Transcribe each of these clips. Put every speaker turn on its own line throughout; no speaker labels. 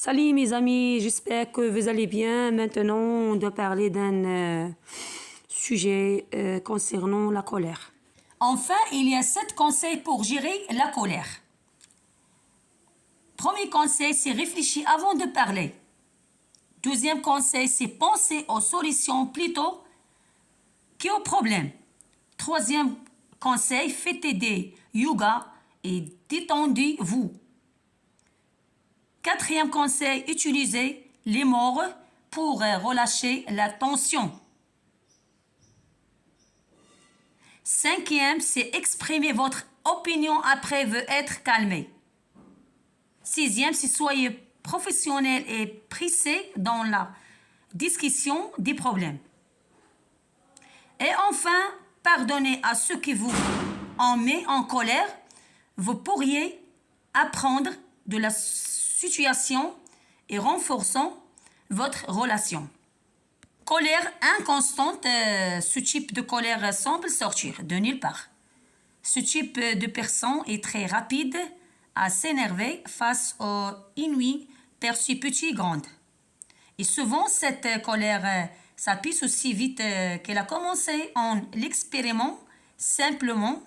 Salut mes amis, j'espère que vous allez bien. Maintenant, on doit parler d'un sujet concernant la colère.
Enfin, il y a 7 conseils pour gérer la colère. Premier conseil, c'est réfléchir avant de parler. Deuxième conseil, c'est penser aux solutions plutôt qu'aux problèmes. Troisième conseil, faites des yoga et détendez-vous. Quatrième conseil, utilisez les mots pour relâcher la tension. Cinquième, c'est exprimer votre opinion après être calmé. Sixième, c'est soyez professionnel et précis dans la discussion des problèmes. Et enfin, pardonnez à ceux qui vous en met en colère. Vous pourriez apprendre de la situation et renforçant votre relation. Colère inconstante, ce type de colère semble sortir de nulle part. Ce type de personne est très rapide à s'énerver face aux ennuis perçus petits et grands. Et souvent, cette colère s'appuie aussi vite qu'elle a commencé en l'expérimentant simplement.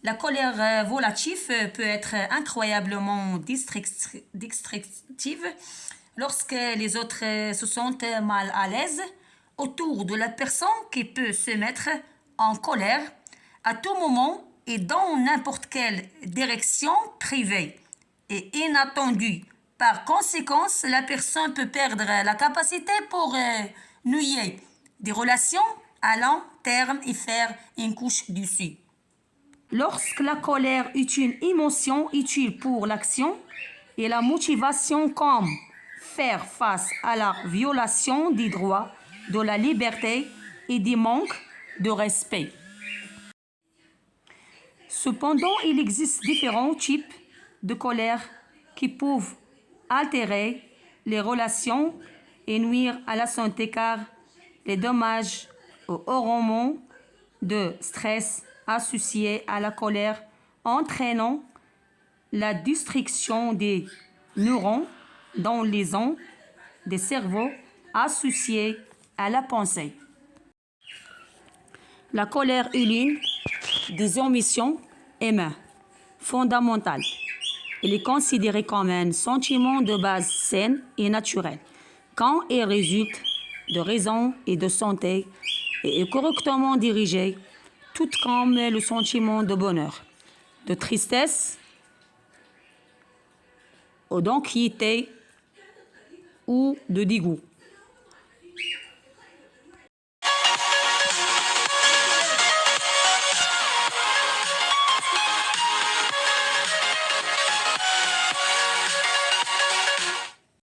La colère volatile peut être incroyablement destructive lorsque les autres se sentent mal à l'aise autour de la personne qui peut se mettre en colère à tout moment et dans n'importe quelle direction privée et inattendue. Par conséquent, la personne peut perdre la capacité pour nouer des relations à long terme et faire une couche dessus.
Lorsque la colère est une émotion utile pour l'action et la motivation comme faire face à la violation des droits, de la liberté et des manques de respect. Cependant, il existe différents types de colère qui peuvent altérer les relations et nuire à la santé car les dommages aux hormones de stress associés à la colère entraînant la destruction des neurones dans les ondes des cerveaux associés à la pensée. La colère est l'une des émotions humaines fondamentales. Elle est considérée comme un sentiment de base saine et naturel quand elle résulte de raison et de santé et est correctement dirigée, tout comme le sentiment de bonheur, de tristesse ou d'anxiété ou de dégoût.